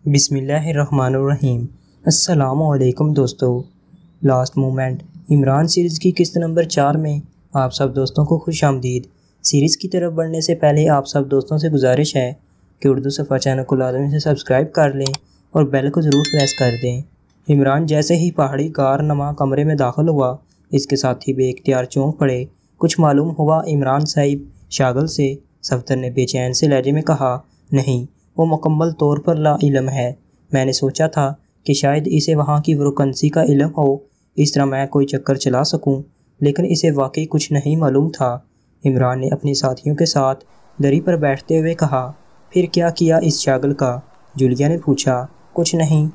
بسم اللہ الرحمن الرحیم۔ السلام علیکم دوستو۔ لاسٹ مومنٹ عمران سیریز کی قسط نمبر 4 میں آپ سب دوستوں کو خوش آمدید۔ سیریز کی طرف بڑھنے سے پہلے آپ سب دوستوں سے گزارش ہے کہ اردو صفحہ چینل کو لازمی سے سبسکرائب کر لیں اور بیل کو ضرور پریس کر دیں۔ عمران جیسے ہی پہاڑی غار نما کمرے میں داخل ہوا، اس کے ساتھ ہی بے اختیار چونک پڑے۔ کچھ معلوم ہوا عمران صاحب شاگل سے؟ صفدر نے بے چین سے لہجے میں کہا، نہیں، وہ مکمل طور پر لا علم ہے۔ میں نے سوچا تھا کہ شاید اسے وہاں کی ویکینسی کا علم ہو، اس طرح میں کوئی چکر چلا سکوں، لیکن اسے واقعی کچھ نہیں معلوم تھا۔ عمران نے اپنے ساتھیوں کے ساتھ دری پر بیٹھتے ہوئے کہا، پھر کیا کیا اس شاگل کا؟ جولیا نے پوچھا۔ کچھ نہیں،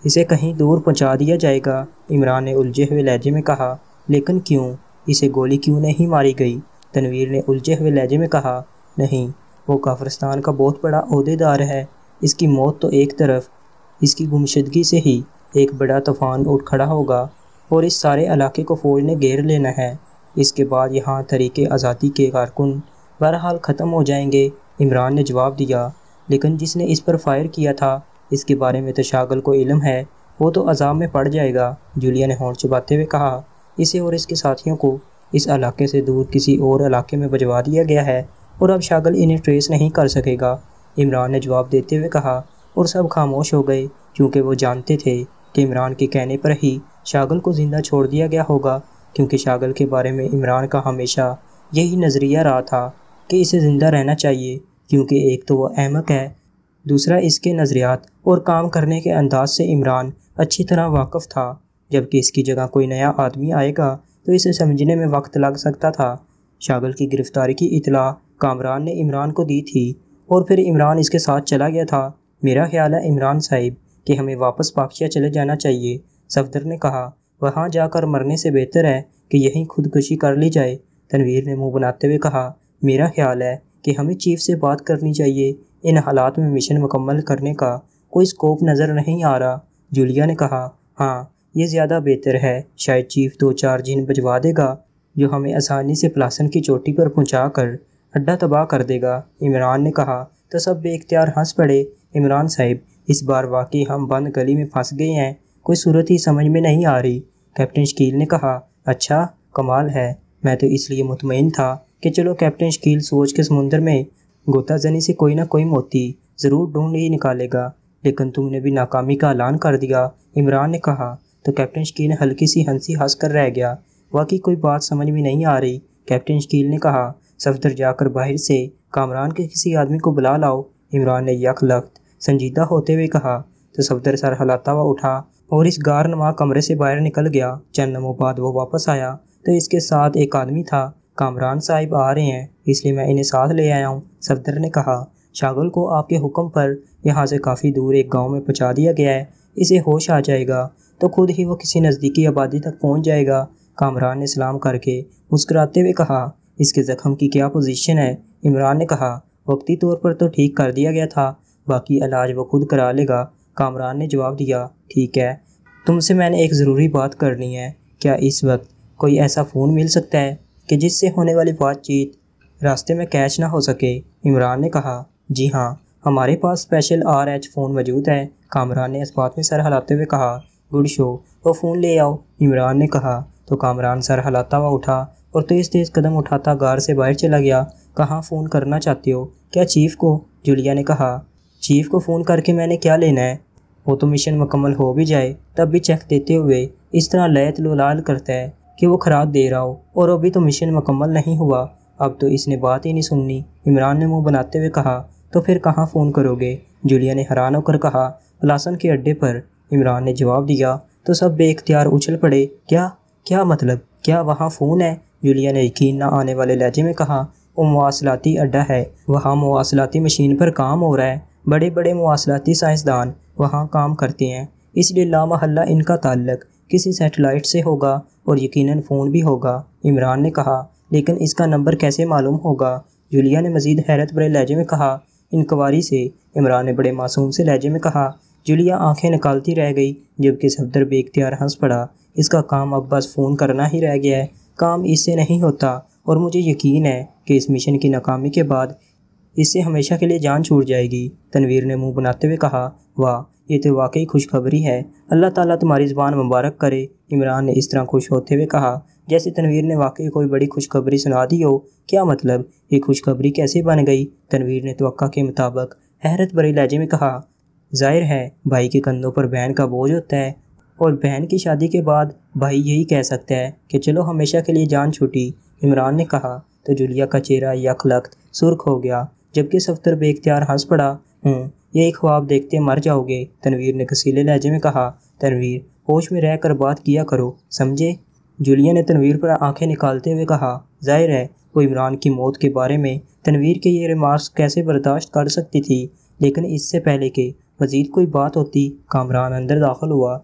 اسے کہیں دور پہنچا دیا جائے گا، عمران نے الجھے ہوئے لہجے میں کہا۔ لیکن کیوں؟ اسے گولی کیوں نہیں ماری گئی؟ تنویر نے الجھے ہوئے لہجے میں کہا۔ نہیں، وہ کافرستان کا بہت بڑا عہدیدار ہے، اس کی موت تو ایک طرف، اس کی گمشدگی سے ہی ایک بڑا طوفان اٹھ کھڑا ہوگا اور اس سارے علاقے کو فوج نے گھیر لینا ہے۔ اس کے بعد یہاں تحریک آزادی کے کارکن بہرحال ختم ہو جائیں گے، عمران نے جواب دیا۔ لیکن جس نے اس پر فائر کیا تھا، اس کے بارے میں تو شاگل کو علم ہے، وہ تو عذاب میں پڑ جائے گا، جولیا نے ہونٹ چباتے ہوئے کہا۔ اسے اور اس کے ساتھیوں کو اس علاقے سے دور کسی اور علاقے میں بھجوا دیا گیا ہے اور اب شاگل انہیں ٹریس نہیں کر سکے گا، عمران نے جواب دیتے ہوئے کہا۔ اور سب خاموش ہو گئے، کیونکہ وہ جانتے تھے کہ عمران کے کہنے پر ہی شاگل کو زندہ چھوڑ دیا گیا ہوگا، کیونکہ شاگل کے بارے میں عمران کا ہمیشہ یہی نظریہ رہا تھا کہ اسے زندہ رہنا چاہیے، کیونکہ ایک تو وہ احمق ہے، دوسرا اس کے نظریات اور کام کرنے کے انداز سے عمران اچھی طرح واقف تھا۔ جبکہ اس کی جگہ کوئی نیا آدمی آئے گا تو اسے سمجھنے میں وقت لگ سکتا تھا۔ شاگل کی گرفتاری کی اطلاع کامران نے عمران کو دی تھی اور پھر عمران اس کے ساتھ چلا گیا تھا۔ میرا خیال ہے عمران صاحب کہ ہمیں واپس پاکشیا چلے جانا چاہیے، صفدر نے کہا۔ وہاں جا کر مرنے سے بہتر ہے کہ یہیں خودکشی کر لی جائے، تنویر نے منہ بناتے ہوئے کہا۔ میرا خیال ہے کہ ہمیں چیف سے بات کرنی چاہیے، ان حالات میں مشن مکمل کرنے کا کوئی سکوپ نظر نہیں آ رہا، جولیا نے کہا۔ ہاں، یہ زیادہ بہتر ہے، شاید چیف 2-4 جن بھجوا دے گا جو ہمیں آسانی سے پلاسن کی چوٹی پر پہنچا کر اڈا تباہ کر دے گا، عمران نے کہا۔ تو سب بے اختیار ہنس پڑے۔ عمران صاحب، اس بار واقعی ہم بند گلی میں پھنس گئے ہیں، کوئی صورت ہی سمجھ میں نہیں آ رہی، کیپٹن شکیل نے کہا۔ اچھا، کمال ہے، میں تو اس لیے مطمئن تھا کہ چلو کیپٹن شکیل سوچ کے سمندر میں غوطہ زنی سے کوئی نہ کوئی موتی ضرور ڈھونڈ ہی نکالے گا، لیکن تم نے بھی ناکامی کا اعلان کر دیا، عمران نے کہا۔ تو کیپٹن شکیل نے ہلکی سی ہنسی ہنس کر رہ گیا۔ واقعی کوئی بات سمجھ میں نہیں آ رہی، کیپٹن شکیل نے کہا۔ صفدر، جا کر باہر سے کامران کے کسی آدمی کو بلا لاؤ، عمران نے یک لخت سنجیدہ ہوتے ہوئے کہا۔ تو صفدر سر ہلاتا ہوا اٹھا اور اس غار نما کمرے سے باہر نکل گیا۔ چند لمحوں بعد وہ واپس آیا تو اس کے ساتھ ایک آدمی تھا۔ کامران صاحب آ رہے ہیں، اس لیے میں انہیں ساتھ لے آیا ہوں، صفدر نے کہا۔ شاگل کو آپ کے حکم پر یہاں سے کافی دور ایک گاؤں میں پہنچا دیا گیا ہے، اسے ہوش آ جائے گا تو خود ہی وہ کسی نزدیکی آبادی تک پہنچ جائے گا، کامران نے سلام کر کے مسکراتے ہوئے کہا۔ اس کے زخم کی کیا پوزیشن ہے؟ عمران نے کہا۔ وقتی طور پر تو ٹھیک کر دیا گیا تھا، باقی علاج وہ خود کرا لے گا، کامران نے جواب دیا۔ ٹھیک ہے، تم سے میں نے ایک ضروری بات کرنی ہے، کیا اس وقت کوئی ایسا فون مل سکتا ہے کہ جس سے ہونے والی بات چیت راستے میں کیچ نہ ہو سکے؟ عمران نے کہا۔ جی ہاں، ہمارے پاس اسپیشل RH فون موجود ہے، کامران نے اس بات میں سر ہلاتے ہوئے کہا۔ گڈ شو، وہ فون لے آؤ، عمران نے کہا۔ تو کامران سر ہلاتا ہوا اٹھا اور تیز تیز قدم اٹھاتا غار سے باہر چلا گیا۔ کہاں فون کرنا چاہتے ہو؟ کیا چیف کو؟ جولیا نے کہا۔ چیف کو فون کر کے میں نے کیا لینا ہے؟ وہ تو مشن مکمل ہو بھی جائے تب بھی چیک دیتے ہوئے اس طرح لیت لولال کرتا ہے کہ وہ خراج دے رہا ہو، اور ابھی تو مشن مکمل نہیں ہوا، اب تو اس نے بات ہی نہیں سننی، عمران نے منہ بناتے ہوئے کہا۔ تو پھر کہاں فون کرو گے؟ جولیا نے حیران ہو کر کہا۔ پلاسن کے اڈے پر، عمران نے جواب دیا۔ تو سب بے اختیار اچھل پڑے۔ کیا مطلب؟ کیا وہاں فون ہے؟ جولیا نے یقین نہ آنے والے لہجے میں کہا۔ وہ مواصلاتی اڈا ہے، وہاں مواصلاتی مشین پر کام ہو رہا ہے، بڑے بڑے مواصلاتی سائنسدان وہاں کام کرتے ہیں، اس لیے لامحالہ ان کا تعلق کسی سیٹلائٹ سے ہوگا اور یقیناً فون بھی ہوگا، عمران نے کہا۔ لیکن اس کا نمبر کیسے معلوم ہوگا؟ جولیا نے مزید حیرت بھرے لہجے میں کہا۔ انکوائری سے، عمران نے بڑے معصوم سے لہجے میں کہا۔ جولیا آنکھیں نکالتی رہ گئی، جبکہ صفدر بے اختیار ہنس پڑا۔ اس کا کام اب بس فون کرنا ہی رہ گیا ہے، کام اس سے نہیں ہوتا، اور مجھے یقین ہے کہ اس مشن کی ناکامی کے بعد اس سے ہمیشہ کے لیے جان چھوٹ جائے گی۔ تنویر نے منہ بناتے ہوئے کہا، واہ، یہ تو واقعی خوشخبری ہے، اللہ تعالیٰ تمہاری زبان مبارک کرے۔ عمران نے اس طرح خوش ہوتے ہوئے کہا جیسے تنویر نے واقعی کوئی بڑی خوشخبری سنا دی ہو۔ کیا مطلب؟ یہ خوشخبری کیسے بن گئی؟ تنویر نے توقع کے مطابق حیرت بھرے لہجے میں کہا، ظاہر ہے بھائی کے کندھوں پر بہن کا بوجھ ہوتا ہے، اور بہن کی شادی کے بعد بھائی یہی کہہ سکتا ہے کہ چلو ہمیشہ کے لیے جان چھوٹی۔ عمران نے کہا تو جولیا کا چہرہ یک لخت سرخ ہو گیا، جبکہ صفدر بے اختیار ہنس پڑا۔ یہی خواب دیکھتے مر جاؤ گے، تنویر نے کسیلے لہجے میں کہا۔ تنویر، ہوش میں رہ کر بات کیا کرو، سمجھے؟ جولیا نے تنویر پر آنکھیں نکالتے ہوئے کہا۔ ظاہر ہے وہ عمران کی موت کے بارے میں تنویر کے یہ ریمارکس کیسے برداشت کر سکتی تھی، لیکن اس سے پہلے کہ مزید کوئی بات ہوتی، کامران اندر داخل ہوا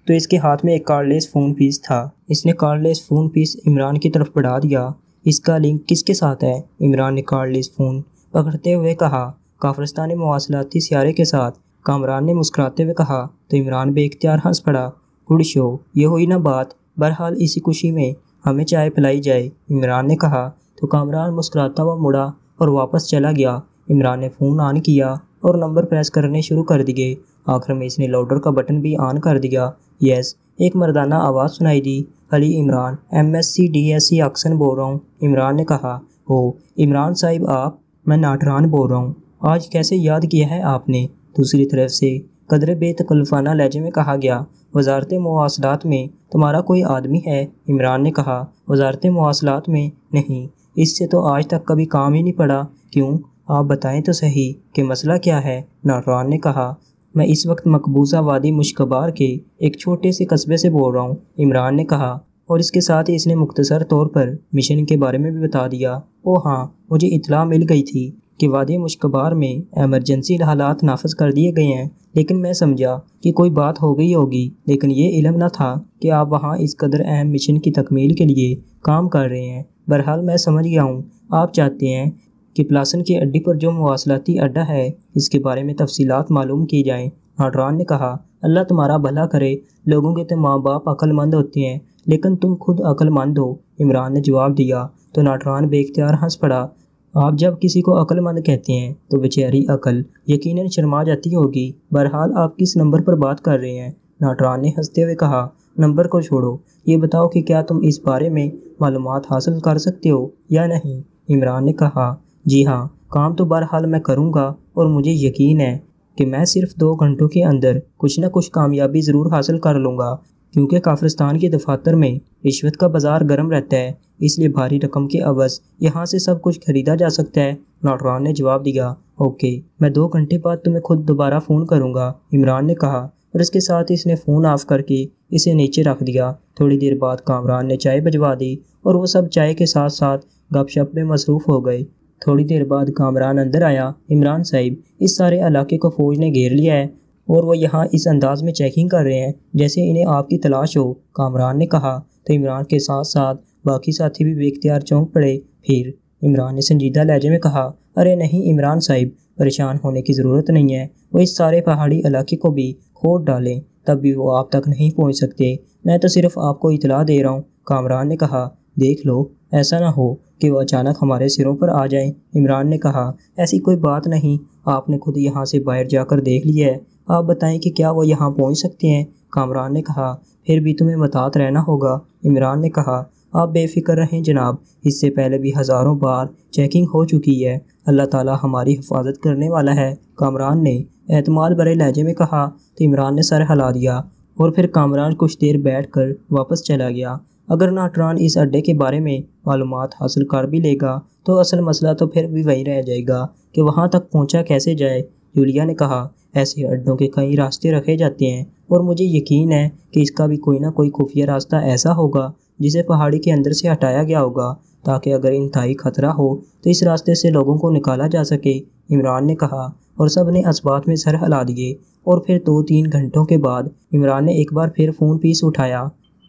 تو اس کے ہاتھ میں ایک کارڈلیس فون پیس تھا۔ اس نے کارڈلیس فون پیس عمران کی طرف بڑھا دیا۔ اس کا لنک کس کے ساتھ ہے؟ عمران نے کارڈلیس فون پکڑتے ہوئے کہا۔ کافرستانی مواصلاتی سیارے کے ساتھ، کامران نے مسکراتے ہوئے کہا تو عمران بے اختیار ہنس پڑا۔ گڈ شو، یہ ہوئی نا بات، بہرحال اسی خوشی میں ہمیں چائے پلائی جائے، عمران نے کہا تو کامران مسکراتا ہوا مڑا اور واپس چلا گیا۔ عمران نے فون آن کیا اور نمبر پریس کرنے شروع کر دیے۔ آخر میں اس نے لاؤڈر کا بٹن بھی آن کر دیا۔ یس، ایک مردانہ آواز سنائی دی۔ علی عمران، MSc DSc اکسن بول رہا ہوں، عمران نے کہا۔ او عمران صاحب آپ، میں ناٹران بول رہا ہوں، آج کیسے یاد کیا ہے آپ نے؟ دوسری طرف سے قدرے بے تکلفانہ لہجے میں کہا گیا۔ وزارت مواصلات میں تمہارا کوئی آدمی ہے؟ عمران نے کہا۔ وزارت مواصلات میں؟ نہیں، اس سے تو آج تک کبھی کام ہی نہیں پڑا۔ کیوں؟ آپ بتائیں تو صحیح کہ مسئلہ کیا ہے، ناٹران نے کہا۔ میں اس وقت مقبوضہ وادی مشکبار کے ایک چھوٹے سے قصبے سے بول رہا ہوں، عمران نے کہا، اور اس کے ساتھ ہی اس نے مختصر طور پر مشن کے بارے میں بھی بتا دیا۔ او ہاں، مجھے اطلاع مل گئی تھی کہ وادی مشکبار میں ایمرجنسی حالات نافذ کر دیے گئے ہیں، لیکن میں سمجھا کہ کوئی بات ہو گئی ہوگی، لیکن یہ علم نہ تھا کہ آپ وہاں اس قدر اہم مشن کی تکمیل کے لیے کام کر رہے ہیں۔ بہرحال میں سمجھ گیا ہوں، آپ چاہتے ہیں کہ پلاسن کی اڈی پر جو مواصلاتی اڈا ہے اس کے بارے میں تفصیلات معلوم کی جائیں۔ ناٹران نے کہا، اللہ تمہارا بھلا کرے، لوگوں کے تو ماں باپ عقل مند ہوتے ہیں، لیکن تم خود عقل مند ہو، عمران نے جواب دیا تو ناٹران بے اختیار ہنس پڑا۔ آپ جب کسی کو عقل مند کہتے ہیں تو بیچاری عقل یقیناً شرما جاتی ہوگی۔ بہرحال آپ کس نمبر پر بات کر رہے ہیں؟ ناٹران نے ہنستے ہوئے کہا، نمبر کو چھوڑو، یہ بتاؤ کہ کیا تم اس بارے میں معلومات حاصل کر سکتے ہو یا نہیں؟ عمران نے کہا، جی ہاں، کام تو بہرحال میں کروں گا، اور مجھے یقین ہے کہ میں صرف 2 گھنٹوں کے اندر کچھ نہ کچھ کامیابی ضرور حاصل کر لوں گا، کیونکہ کافرستان کے دفاتر میں رشوت کا بازار گرم رہتا ہے، اس لیے بھاری رقم کے عوض یہاں سے سب کچھ خریدا جا سکتا ہے۔ ناٹران نے جواب دیا، اوکے، میں 2 گھنٹے بعد تمہیں خود دوبارہ فون کروں گا، عمران نے کہا، اور اس کے ساتھ اس نے فون آف کر کے اسے نیچے رکھ دیا۔ تھوڑی دیر بعد کامران نے چائے بھجوا دی اور وہ سب چائے کے ساتھ ساتھ گپ شپ میں مصروف ہو گئے۔ تھوڑی دیر بعد کامران اندر آیا۔ عمران صاحب، اس سارے علاقے کو فوج نے گھیر لیا ہے اور وہ یہاں اس انداز میں چیکنگ کر رہے ہیں جیسے انہیں آپ کی تلاش ہو، کامران نے کہا تو عمران کے ساتھ ساتھ باقی ساتھی بھی بے اختیار چونک پڑے۔ پھر عمران نے سنجیدہ لہجے میں کہا، ارے نہیں عمران صاحب، پریشان ہونے کی ضرورت نہیں ہے، وہ اس سارے پہاڑی علاقے کو بھی کھود ڈالیں تب بھی وہ آپ تک نہیں پہنچ سکتے، میں تو صرف آپ کو اطلاع دے رہا ہوں، کامران نے کہا۔ دیکھ لو، ایسا نہ ہو کہ وہ اچانک ہمارے سروں پر آ جائیں، عمران نے کہا۔ ایسی کوئی بات نہیں، آپ نے خود یہاں سے باہر جا کر دیکھ لیا ہے، آپ بتائیں کہ کیا وہ یہاں پہنچ سکتے ہیں، کامران نے کہا۔ پھر بھی تمہیں محتاط رہنا ہوگا، عمران نے کہا۔ آپ بے فکر رہیں جناب، اس سے پہلے بھی ہزاروں بار چیکنگ ہو چکی ہے، اللہ تعالیٰ ہماری حفاظت کرنے والا ہے، کامران نے اعتماد بھرے لہجے میں کہا تو عمران نے سر ہلا دیا اور پھر کامران کچھ دیر بیٹھ کر واپس چلا گیا۔ اگر ناٹران اس اڈے کے بارے میں معلومات حاصل کر بھی لے گا تو اصل مسئلہ تو پھر بھی وہی رہ جائے گا کہ وہاں تک پہنچا کیسے جائے، جولیا نے کہا۔ ایسے اڈوں کے کئی راستے رکھے جاتے ہیں اور مجھے یقین ہے کہ اس کا بھی کوئی نہ کوئی خفیہ راستہ ایسا ہوگا جسے پہاڑی کے اندر سے ہٹایا گیا ہوگا تاکہ اگر انتہائی خطرہ ہو تو اس راستے سے لوگوں کو نکالا جا سکے، عمران نے کہا، اور سب نے اس بات میں سر ہلا دیے۔ اور پھر 2-3 گھنٹوں کے بعد عمران نے ایک بار پھر فون پیس اٹھایا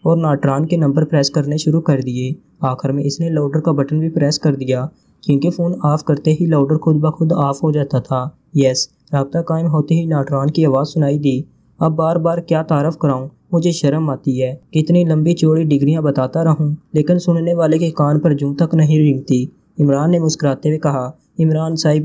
اور ناٹران کے نمبر پریس کرنے شروع کر دیے۔ آخر میں اس نے لاؤڈر کا بٹن بھی پریس کر دیا، کیونکہ فون آف کرتے ہی لاؤڈر خود بخود آف ہو جاتا تھا۔ یس، رابطہ قائم ہوتے ہی ناٹران کی آواز سنائی دی، اب بار بار کیا تعارف کراؤں، مجھے شرم آتی ہے، کتنی لمبی چوڑی ڈگریاں بتاتا رہوں لیکن سننے والے کے کان پر جوں تک نہیں رینگتی، عمران نے مسکراتے ہوئے کہا۔ عمران صاحب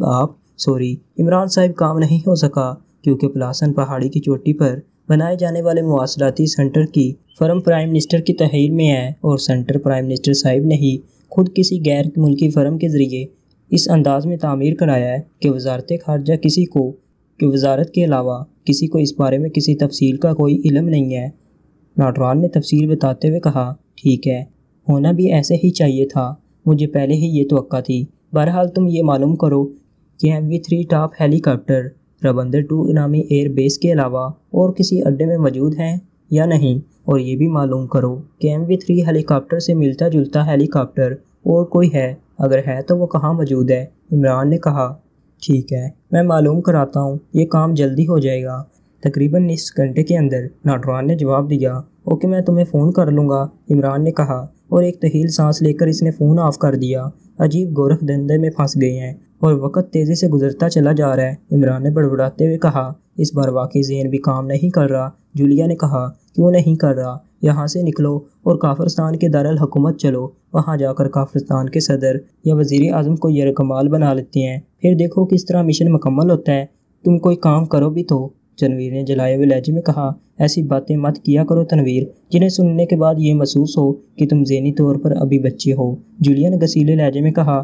کام نہیں ہو سکا کیونکہ پلاسن پہاڑی کی چوٹی پر بنائے جانے والے مواصلاتی سینٹر کی فرم پرائم منسٹر کی تحویل میں ہے اور سینٹر پرائم منسٹر صاحب نے ہی خود کسی غیر ملکی فرم کے ذریعے اس انداز میں تعمیر کرایا ہے کہ وزارت خارجہ وزارت کے علاوہ کسی کو اس بارے میں کسی تفصیل کا کوئی علم نہیں ہے۔ ناٹوان نے تفصیل بتاتے ہوئے کہا، ٹھیک ہے، ہونا بھی ایسے ہی چاہیے تھا، مجھے پہلے ہی یہ توقع تھی۔ بہرحال تم یہ معلوم کرو کہ MV3 ٹاپ ہیلی کاپٹر رابندر 2 نامی ایئر بیس کے علاوہ اور کسی اڈے میں موجود ہیں یا نہیں، اور یہ بھی معلوم کرو کہ MV3 ہیلی کاپٹر سے ملتا جلتا ہیلی کاپٹر اور کوئی ہے، اگر ہے تو وہ کہاں موجود ہے۔ عمران نے کہا، ٹھیک ہے، میں معلوم کراتا ہوں، یہ کام جلدی ہو جائے گا۔ تقریباً نصف گھنٹے کے اندر ناٹوان نے جواب دیا، اوکے، میں تمہیں فون کر لوں گا، عمران نے کہا، اور ایک طویل سانس لے کر اس نے فون آف کر دیا۔ عجیب گورکھ دھندے میں پھنس گئے ہیں اور وقت تیزی سے گزرتا چلا جا رہا ہے، عمران نے بڑبڑاتے ہوئے کہا۔ اس بار واقعی ذہن بھی کام نہیں کر رہا، جولیا نے کہا۔ کیوں نہیں کر رہا؟ یہاں سے نکلو اور کافرستان کے دارالحکومت چلو، وہاں جا کر کافرستان کے صدر یا وزیر اعظم کو یرغمال بنا لیتے ہیں، پھر دیکھو کس طرح مشن مکمل ہوتا ہے۔ تم کوئی کام کرو بھی تو، تنویر نے جلائے ہوئے لہجے میں کہا۔ ایسی باتیں مت کیا کرو تنویر، جنہیں سننے کے بعد یہ محسوس ہو کہ تم ذہنی طور پر ابھی بچے ہو، جولیا نے غصیلے لہجے میں کہا۔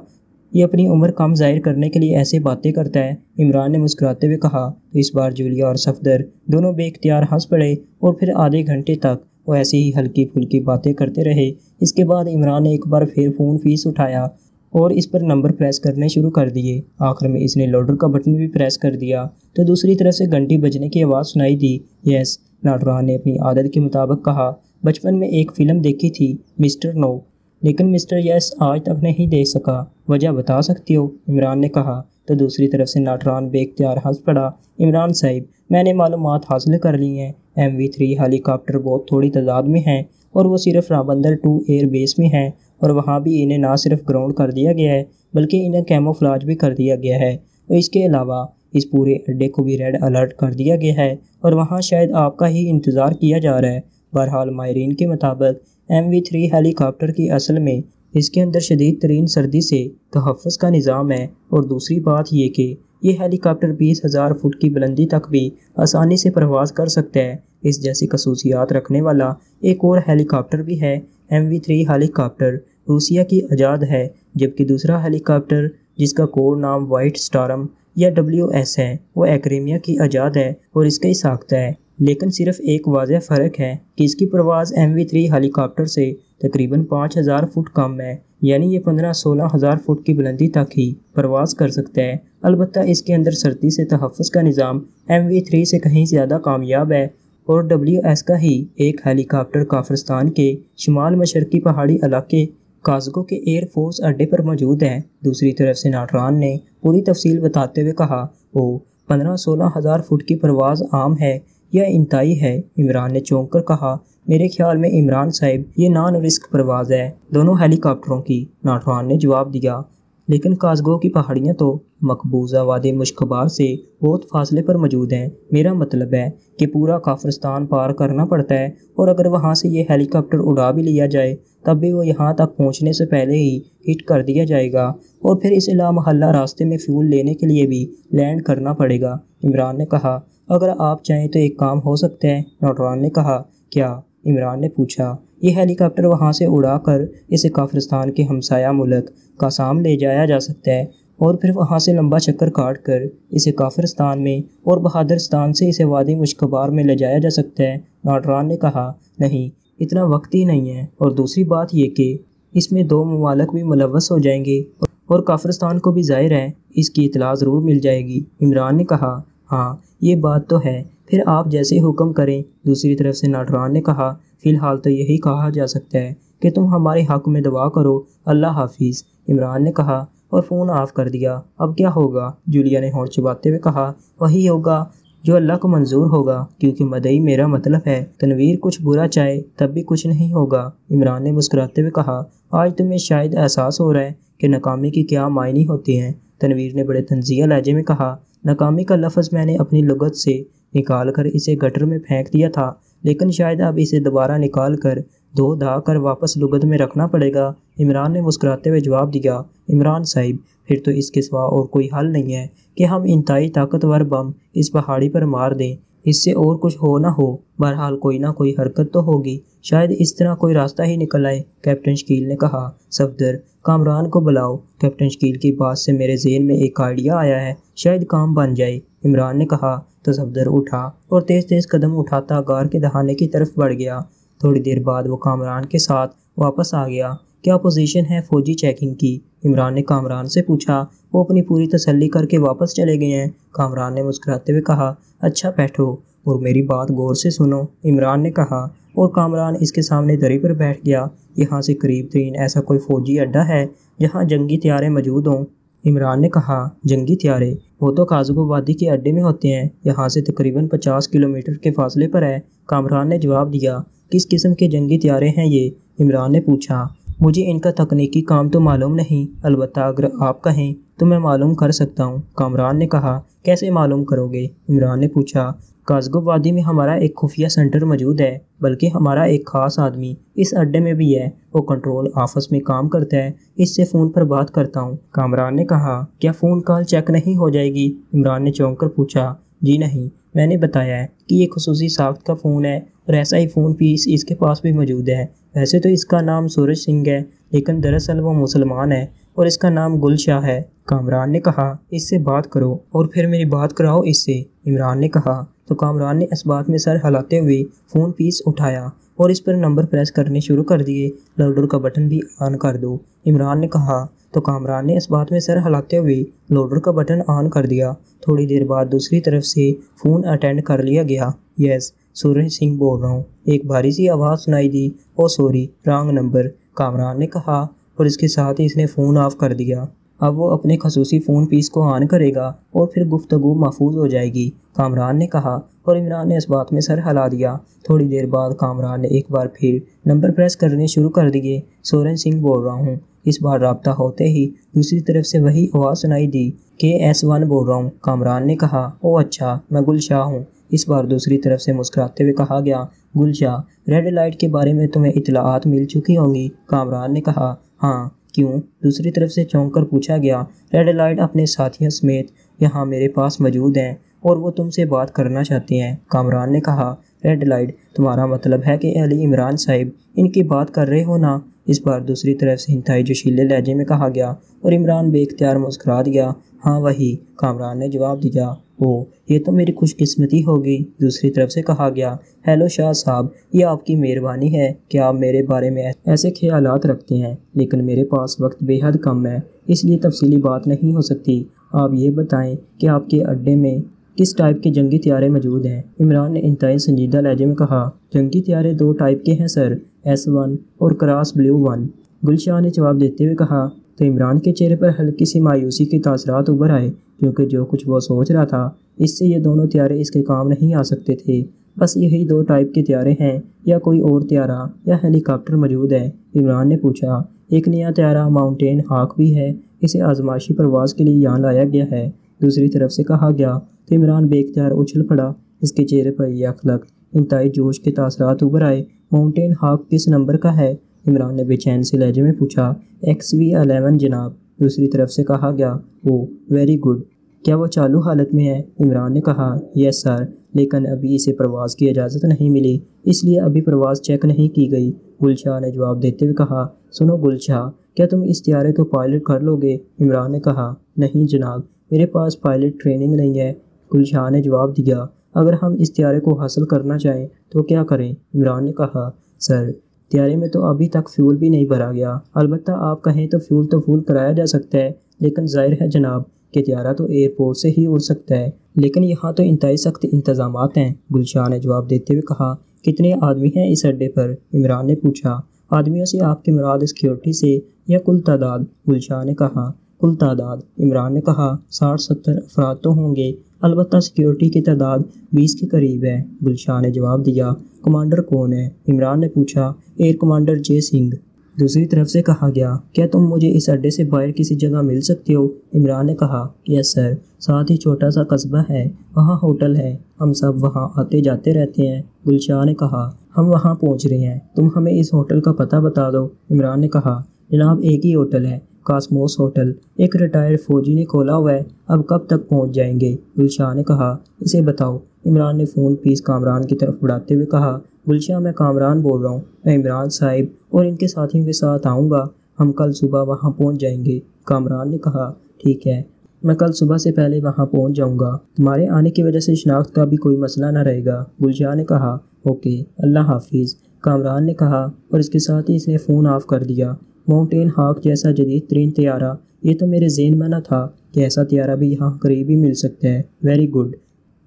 یہ اپنی عمر کم ظاہر کرنے کے لیے ایسے باتیں کرتا ہے، عمران نے مسکراتے ہوئے کہا۔ تو اس بار جولیا اور صفدر دونوں بے اختیار ہنس پڑے اور پھر آدھے گھنٹے تک وہ ایسی ہی ہلکی پھلکی باتیں کرتے رہے۔ اس کے بعد عمران نے ایک بار پھر فون فیس اٹھایا اور اس پر نمبر پریس کرنے شروع کر دیے۔ آخر میں اس نے لوڈر کا بٹن بھی پریس کر دیا تو دوسری طرف سے گھنٹی بجنے کی آواز سنائی دی۔ یس، ناٹوان نے اپنی عادت کے مطابق کہا، بچپن میں ایک فلم دیکھی تھی، مسٹر نو، لیکن مسٹر یس آج تک نہیں دیکھ سکا، وجہ بتا سکتی ہو؟ عمران نے کہا۔ تو دوسری طرف سے ناٹوان بے اختیار ہنس پڑا۔ عمران صاحب، میں نے معلومات حاصل کر لی ہیں، MV3 ہیلی کاپٹر بہت تھوڑی تعداد میں ہیں اور وہ صرف رابندر 2 ایئر بیس میں ہیں، اور وہاں بھی انہیں نہ صرف گراؤنڈ کر دیا گیا ہے بلکہ انہیں کیموفلاج بھی کر دیا گیا ہے، اور اس کے علاوہ اس پورے اڈے کو بھی ریڈ الرٹ کر دیا گیا ہے اور وہاں شاید آپ کا ہی انتظار کیا جا رہا ہے۔ بہرحال ماہرین کے مطابق MV3 ہیلی کاپٹر کی اصل میں اس کے اندر شدید ترین سردی سے تحفظ کا نظام ہے، اور دوسری بات یہ کہ یہ ہیلی کاپٹر 20,000 فٹ کی بلندی تک بھی آسانی سے پرواز کر سکتا ہے۔ اس جیسی خصوصیات رکھنے والا ایک اور ہیلی کاپٹر بھی ہے، MV3 ہیلی کاپٹر روسیا کی ایجاد ہے، جبکہ دوسرا ہیلی کاپٹر جس کا کوڈ نام وائٹ سٹارم یا WS ہے، وہ ایکریمیا کی ایجاد ہے اور اس کا ہی ساختہ ہے، لیکن صرف ایک واضح فرق ہے کہ اس کی پرواز MV3 ہیلی کاپٹر سے تقریباً 5,000 فٹ کم ہے، یعنی یہ 15-16 ہزار فٹ کی بلندی تک ہی پرواز کر سکتا ہے۔ البتہ اس کے اندر سردی سے تحفظ کا نظام MV3 سے کہیں زیادہ کامیاب ہے، اور WS کا ہی ایک ہیلی کاپٹر کافرستان کے شمال مشرقی پہاڑی علاقے کازگو کے ایئر فورس اڈے پر موجود ہے۔ دوسری طرف سے ناٹوان نے پوری تفصیل بتاتے ہوئے کہا، 15-16 ہزار فٹ کی پرواز عام ہے یا انتہائی ہے؟ عمران نے چونک کر کہا، میرے خیال میں عمران صاحب یہ نان رسک پرواز ہے دونوں ہیلی کاپٹروں کی، ناٹوان نے جواب دیا۔ لیکن کازگو کی پہاڑیاں تو مقبوضہ وادی مشکبار سے بہت فاصلے پر موجود ہیں، میرا مطلب ہے کہ پورا کافرستان پار کرنا پڑتا ہے، اور اگر وہاں سے یہ ہیلی کاپٹر اڑا بھی لیا جائے تب بھی وہ یہاں تک پہنچنے سے پہلے ہی ہٹ کر دیا جائے گا، اور پھر اسے لامحالہ راستے میں فیول لینے کے لیے بھی لینڈ کرنا پڑے گا، عمران نے کہا۔ اگر آپ چاہیں تو ایک کام ہو سکتا ہے، ناٹوان نے کہا۔ کیا؟ عمران نے پوچھا۔ یہ ہیلی کاپٹر وہاں سے اڑا کر اسے کافرستان کے ہمسایہ ملک قاسام لے جایا جا سکتا ہے، اور پھر وہاں سے لمبا چکر کاٹ کر اسے کافرستان میں اور بہادرستان سے اسے وادی مشکبار میں لے جایا جا سکتا ہے، ناٹوان نے کہا۔ نہیں، اتنا وقت ہی نہیں ہے، اور دوسری بات یہ کہ اس میں 2 ممالک بھی ملوث ہو جائیں گے، اور کافرستان کو بھی ظاہر ہے اس کی اطلاع ضرور مل جائے گی، عمران نے کہا۔ ہاں، یہ بات تو ہے، پھر آپ جیسے حکم کریں، دوسری طرف سے ناٹوان نے کہا۔ فی الحال تو یہی کہا جا سکتا ہے کہ تم ہمارے حق میں دعا کرو، اللہ حافظ، عمران نے کہا اور فون آف کر دیا۔ اب کیا ہوگا؟ جولیا نے ہونٹ چباتے ہوئے کہا۔ وہی ہوگا جو اللہ کو منظور ہوگا، کیونکہ مدعی میرا مطلب ہے، تنویر کچھ برا چاہے تب بھی کچھ نہیں ہوگا، عمران نے مسکراتے ہوئے کہا۔ آج تمہیں شاید احساس ہو رہا ہے کہ ناکامی کی کیا معنی ہوتی ہیں، تنویر نے بڑے طنزیہ لہجے میں کہا۔ ناکامی کا لفظ میں نے اپنی لغت سے نکال کر اسے گٹر میں پھینک دیا تھا، لیکن شاید اب اسے دوبارہ نکال کر دھو دھا کر واپس لغت میں رکھنا پڑے گا۔ عمران نے مسکراتے ہوئے جواب دیا، عمران صاحب پھر تو اس کے سوا اور کوئی حل نہیں ہے کہ ہم انتہائی طاقتور بم اس پہاڑی پر مار دیں، اس سے اور کچھ ہو نہ ہو بہرحال کوئی نہ کوئی حرکت تو ہوگی، شاید اس طرح کوئی راستہ ہی نکل آئے۔ کیپٹن شکیل نے کہا، صفدر کامران کو بلاؤ۔ کیپٹن شکیل کی بات سے میرے ذہن میں ایک آئیڈیا آیا ہے، شاید کام بن جائے، عمران نے کہا۔ تو صفدر اٹھا اور تیز تیز قدم اٹھاتا غار کے دہانے کی طرف بڑھ گیا۔ تھوڑی دیر بعد وہ کامران کے ساتھ واپس آ گیا۔ کیا پوزیشن ہے فوجی چیکنگ کی؟ عمران نے کامران سے پوچھا۔ وہ اپنی پوری تسلی کر کے واپس چلے گئے ہیں، کامران نے مسکراتے ہوئے کہا۔ اچھا بیٹھو اور میری بات غور سے سنو، عمران نے کہا، اور کامران اس کے سامنے دری پر بیٹھ گیا۔ یہاں سے قریب ترین ایسا کوئی فوجی اڈہ ہے جہاں جنگی طیارے موجود ہوں؟ عمران نے کہا، جنگی طیارے وہ تو قازقو وادی کے اڈے میں ہوتے ہیں، یہاں سے تقریباً 50 کلومیٹر کے فاصلے پر ہے، کامران نے جواب دیا۔ کس قسم کے جنگی طیارے ہیں یہ؟ عمران نے پوچھا۔ مجھے ان کا تکنیکی کام تو معلوم نہیں، البتہ اگر آپ کہیں تو میں معلوم کر سکتا ہوں، کامران نے کہا۔ کیسے معلوم کرو گے؟ عمران نے پوچھا۔ قازقو وادی میں ہمارا ایک خفیہ سینٹر موجود ہے، بلکہ ہمارا ایک خاص آدمی اس اڈے میں بھی ہے، وہ کنٹرول آفس میں کام کرتا ہے، اس سے فون پر بات کرتا ہوں، کامران نے کہا۔ کیا فون کال چیک نہیں ہو جائے گی؟ عمران نے چونک کر پوچھا۔ جی نہیں، میں نے بتایا ہے کہ یہ خصوصی ساخت کا فون ہے اور ایسا ہی فون پیس اس کے پاس بھی موجود ہے۔ ویسے تو اس کا نام سورج سنگھ ہے، لیکن دراصل وہ مسلمان ہے اور اس کا نام گل شاہ ہے، کامران نے کہا۔ اس سے بات کرو اور پھر میری بات کراؤ اس سے، عمران نے کہا۔ تو کامران نے اس بات میں سر ہلاتے ہوئے فون پیس اٹھایا اور اس پر نمبر پریس کرنے شروع کر دیے۔ لاؤڈر کا بٹن بھی آن کر دو، عمران نے کہا۔ تو کامران نے اس بات میں سر ہلاتے ہوئے لاؤڈر کا بٹن آن کر دیا۔ تھوڑی دیر بعد دوسری طرف سے فون اٹینڈ کر لیا گیا۔ یس، سورج سنگھ بول رہا ہوں، ایک بھاری سی آواز سنائی دی۔ او سوری، رانگ نمبر، کامران نے کہا اور اس کے ساتھ ہی اس نے فون آف کر دیا۔ اب وہ اپنے خصوصی فون پیس کو آن کرے گا اور پھر گفتگو محفوظ ہو جائے گی، کامران نے کہا، اور عمران نے اس بات میں سر ہلا دیا۔ تھوڑی دیر بعد کامران نے ایک بار پھر نمبر پریس کرنے شروع کر دیے۔ سورج سنگھ بول رہا ہوں۔ اس بار رابطہ ہوتے ہی دوسری طرف سے وہی آواز سنائی دی کہ KS1 بول رہا ہوں، کامران نے کہا۔ او اچھا، میں گل شاہ ہوں۔ اس بار دوسری طرف سے مسکراتے ہوئے کہا گیا، گل شاہ، ریڈ لائٹ کے بارے میں تمہیں اطلاعات مل چکی ہوں گی، کامران نے کہا۔ ہاں، کیوں؟ دوسری طرف سے چونک کر پوچھا گیا۔ ریڈ لائٹ اپنے ساتھیوں سمیت یہاں میرے پاس موجود ہیں اور وہ تم سے بات کرنا چاہتے ہیں، کامران نے کہا۔ ریڈ لائٹ، تمہارا مطلب ہے کہ علی عمران صاحب ان کی بات کر رہے ہو نا؟ اس بار دوسری طرف سے انتہائی جوشیلے لہجے میں کہا گیا اور عمران بے اختیار مسکرا دیا۔ ہاں وہی، کامران نے جواب دیا۔ او، یہ تو میری خوش قسمتی ہوگی، دوسری طرف سے کہا گیا۔ ہیلو شاہ صاحب، یہ آپ کی مہربانی ہے کہ آپ میرے بارے میں ایسے خیالات رکھتے ہیں، لیکن میرے پاس وقت بے حد کم ہے، اس لیے تفصیلی بات نہیں ہو سکتی۔ آپ یہ بتائیں کہ آپ کے اڈے میں کس ٹائپ کے جنگی طیارے موجود ہیں؟ عمران نے انتہائی سنجیدہ لہجے میں کہا۔ جنگی طیارے 2 ٹائپ کے ہیں سر، S1 اور کراس بلیو 1، گل شاہ نے جواب دیتے ہوئے کہا۔ تو عمران کے چہرے پر ہلکی سی مایوسی کے تاثرات ابھر آئے، کیونکہ جو کچھ وہ سوچ رہا تھا اس سے یہ دونوں طیارے اس کے کام نہیں آ سکتے تھے۔ بس یہی 2 ٹائپ کے طیارے ہیں یا کوئی اور طیارہ یا ہیلی کاپٹر موجود ہے؟ عمران نے پوچھا۔ ایک نیا طیارہ ماؤنٹین ہاک بھی ہے، اسے آزمائشی پرواز کے لیے یہاں لایا گیا ہے، دوسری طرف سے کہا گیا۔ تو عمران بے اختیار اچھل پڑا، اس کے چہرے پر یک لگ انتہائی جوش کے تاثرات ابھر آئے۔ ماؤنٹین ہاک کس نمبر کا ہے؟ عمران نے بے چین سے لہجے میں پوچھا۔ XV-11 جناب، دوسری طرف سے کہا گیا۔ او ویری گڈ، کیا وہ چالو حالت میں ہے؟ عمران نے کہا۔ یس سر، لیکن ابھی اسے پرواز کی اجازت نہیں ملی، اس لیے ابھی پرواز چیک نہیں کی گئی، گل شاہ نے جواب دیتے ہوئے کہا۔ سنو گل شاہ، کیا تم اس طیارے کو پائلٹ کر لو گے؟ عمران نے کہا۔ نہیں جناب، میرے پاس پائلٹ ٹریننگ نہیں ہے، گل شاہ نے جواب دیا۔ اگر ہم اس طیارے کو حاصل کرنا چاہیں تو کیا کریں؟ عمران نے کہا۔ سر، طیارے میں تو ابھی تک فیول بھی نہیں بھرا گیا، البتہ آپ کہیں تو فیول کرایا جا سکتا ہے، لیکن ظاہر ہے جناب کہ طیارہ تو ایئرپورٹ سے ہی اڑ سکتا ہے، لیکن یہاں تو انتہائی سخت انتظامات ہیں، گل شاہ نے جواب دیتے ہوئے کہا۔ کتنے آدمی ہیں اس اڈے پر؟ عمران نے پوچھا۔ آدمیوں سے آپ کی مراد سیکیورٹی سے یا کل تعداد؟ گل شاہ نے کہا۔ کل تعداد، عمران نے کہا۔ 60-70 افراد تو ہوں گے، البتہ سیکیورٹی کی تعداد 20 کے قریب ہے، گل شاہ نے جواب دیا۔ کمانڈر کون ہے؟ عمران نے پوچھا۔ ایئر کمانڈر جے سنگھ، دوسری طرف سے کہا گیا، کیا تم مجھے اس اڈے سے باہر کسی جگہ مل سکتے ہو؟ عمران نے کہا، یس سر، ساتھ ہی چھوٹا سا قصبہ ہے، وہاں ہوٹل ہے، ہم سب وہاں آتے جاتے رہتے ہیں۔ گلشاہ نے کہا، ہم وہاں پہنچ رہے ہیں، تم ہمیں اس ہوٹل کا پتہ بتا دو۔ عمران نے کہا، جناب ایک ہی ہوٹل ہے، کاسموس ہوٹل، ایک ریٹائرڈ فوجی نے کھولا ہوا ہے، اب کب تک پہنچ جائیں گے؟ گلشاہ نے کہا، اسے بتاؤ۔ عمران نے فون پیس کامران کی طرف بڑھاتے ہوئے کہا، گلشاہ میں کامران بول رہا ہوں، میں عمران صاحب اور ان کے ساتھیوں کے ساتھ آؤں گا، ہم کل صبح وہاں پہنچ جائیں گے۔ کامران نے کہا، ٹھیک ہے، میں کل صبح سے پہلے وہاں پہنچ جاؤں گا، تمہارے آنے کی وجہ سے شناخت کا بھی کوئی مسئلہ نہ رہے گا۔ گلشاہ نے کہا، اوکے، اللہ حافظ۔ کامران نے کہا، اور اس کے ساتھ ہی اس نے فون آف کر دیا۔ ماؤنٹین ہاک جیسا جدید ترین طیارہ، یہ تو میرے ذہن میں نہ تھا کہ ایسا طیارہ بھی یہاں قریب ہی مل سکتا ہے، ویری گڈ۔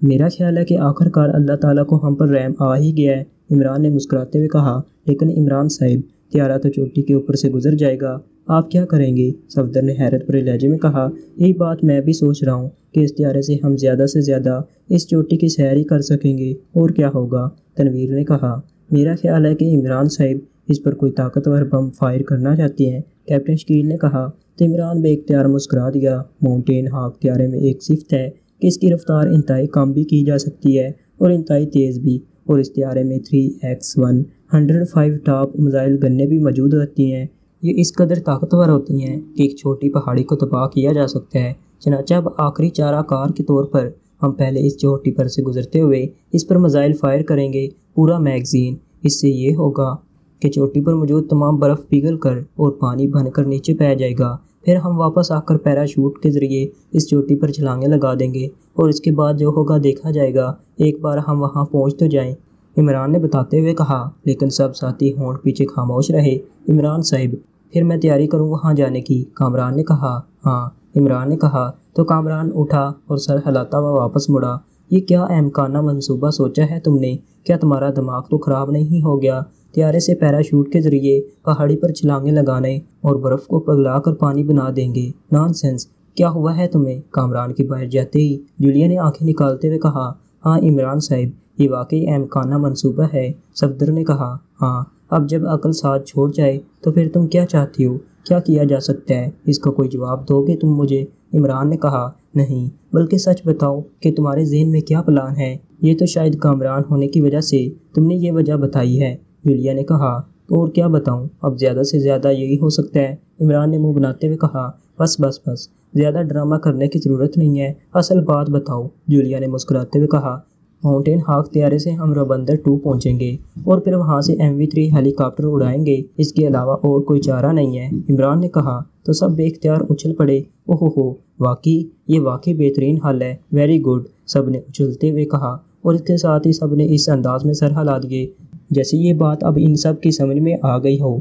میرا خیال ہے کہ آخر کار اللہ تعالیٰ کو ہم پر رحم آ ہی گیا ہے، عمران نے مسکراتے ہوئے کہا، لیکن عمران صاحب، طیارہ تو چوٹی کے اوپر سے گزر جائے گا، آپ کیا کریں گے؟ صفدر نے حیرت بھرے لہجے میں کہا، یہی بات میں بھی سوچ رہا ہوں کہ اس طیارے سے ہم زیادہ سے زیادہ اس چوٹی کی سیر ہی کر سکیں گے، اور کیا ہوگا؟ تنویر نے کہا، میرا خیال ہے کہ عمران صاحب اس پر کوئی طاقتور بم فائر کرنا چاہتے ہیں۔ کیپٹن شکیل نے کہا تو عمران بے اختیار مسکرا دیا۔ ماؤنٹین ہاک طیارے میں ایک صفت ہے کہ اس کی رفتار انتہائی کم بھی کی جا سکتی ہے اور انتہائی تیز بھی، اور اس طیارے میں 3X105 ٹاپ میزائل گنیں بھی موجود ہوتی ہیں۔ یہ اس قدر طاقتور ہوتی ہیں کہ ایک چھوٹی پہاڑی کو تباہ کیا جا سکتا ہے۔ چنانچہ اب آخری چارہ کار کے طور پر ہم پہلے اس چوٹی پر سے گزرتے ہوئے اس پر میزائل فائر کریں گے، پورا میگزین۔ اس سے یہ ہوگا کہ چوٹی پر موجود تمام برف پگھل کر اور پانی بن کر نیچے بہہ جائے گا، پھر ہم واپس آ کر پیراشوٹ کے ذریعے اس چوٹی پر چھلانگیں لگا دیں گے، اور اس کے بعد جو ہوگا دیکھا جائے گا، ایک بار ہم وہاں پہنچ تو جائیں۔ عمران نے بتاتے ہوئے کہا، لیکن سب ساتھی ہونٹ پیچھے خاموش رہے۔ عمران صاحب، پھر میں تیاری کروں وہاں جانے کی؟ کامران نے کہا، ہاں۔ عمران نے کہا تو کامران اٹھا اور سر ہلاتا ہوا واپس مڑا۔ یہ کیا احمقانہ منصوبہ سوچا ہے تم نے؟ کیا تمہارا دماغ تو خراب نہیں ہو گیا؟ طیارے سے پیراشوٹ کے ذریعے پہاڑی پر چھلانگیں لگانے اور برف کو پگھلا کر پانی بنا دیں گے؟ نان سینس، کیا ہوا ہے تمہیں؟ کامران کی باہر جاتے ہی جولیا نے آنکھیں نکالتے ہوئے کہا، ہاں عمران صاحب، یہ واقعی احمقانہ منصوبہ ہے۔ صفدر نے کہا، ہاں، اب جب عقل ساتھ چھوڑ جائے تو پھر تم کیا چاہتی ہو؟ کیا کیا جا سکتا ہے؟ اس کا کوئی جواب دو گے تم مجھے؟ عمران نے کہا، نہیں، بلکہ سچ بتاؤ کہ تمہارے ذہن میں کیا پلان ہے؟ یہ تو شاید کامران ہونے کی وجہ سے تم نے یہ وجہ بتائی ہے۔ جولیا نے کہا، تو اور کیا بتاؤں؟ اب زیادہ سے زیادہ یہی ہو سکتا ہے۔ عمران نے منہ بناتے ہوئے کہا، بس بس بس، زیادہ ڈرامہ کرنے کی ضرورت نہیں ہے، اصل بات بتاؤ۔ جولیا نے مسکراتے ہوئے کہا، ماؤنٹین ہاک طیارے سے ہم رابندر 2 پہنچیں گے اور پھر وہاں سے MV3 ہیلی کاپٹر اڑائیں گے، اس کے علاوہ اور کوئی چارہ نہیں ہے۔ عمران نے کہا تو سب بے اختیار اچھل پڑے۔ اوہو، واقعی، یہ واقعی بہترین حل ہے، ویری گڈ، سب نے اچھلتے ہوئے کہا، اور اس کے ساتھ ہی سب نے اس انداز میں سر ہلا دیے جیسے یہ بات اب ان سب کی سمجھ میں آ گئی ہو۔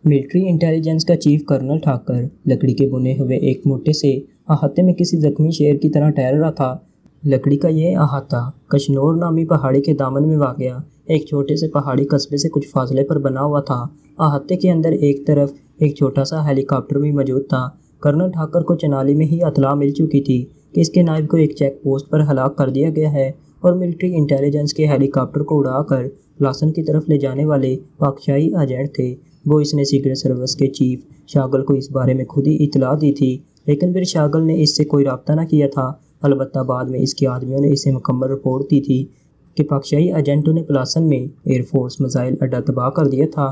ملٹری انٹیلیجنس کا چیف کرنل ٹھاکر لکڑی کے بنے ہوئے ایک موٹے سے احاطے میں کسی زخمی شیر کی طرح ٹہل رہا تھا۔ لکڑی کا یہ احاطہ کشنور نامی پہاڑی کے دامن میں واقع ایک چھوٹے سے پہاڑی قصبے سے کچھ فاصلے پر بنا ہوا تھا۔ احاطے کے اندر ایک طرف ایک چھوٹا سا ہیلی کاپٹر بھی موجود تھا۔ کرنل ٹھاکر کو چنالی میں ہی اطلاع مل چکی تھی کہ اس کے نائب کو ایک چیک پوسٹ پر ہلاک کر دیا گیا ہے، اور ملٹری انٹیلیجنس کے ہیلی کاپٹر کو اڑا کر پلاسن کی طرف لے جانے والے پاکشاہی ایجنٹ تھے۔ وہ اس نے سیکرٹ سروس کے چیف شاگل کو اس بارے میں خود ہی اطلاع دی تھی، لیکن پھر شاگل نے اس سے کوئی رابطہ نہ کیا تھا۔ البتہ بعد میں اس کے آدمیوں نے اسے مکمل رپورٹ دی تھی کہ پاکشاہی ایجنٹوں نے پلاسن میں ایئر فورس میزائل اڈہ تباہ کر دیا تھا،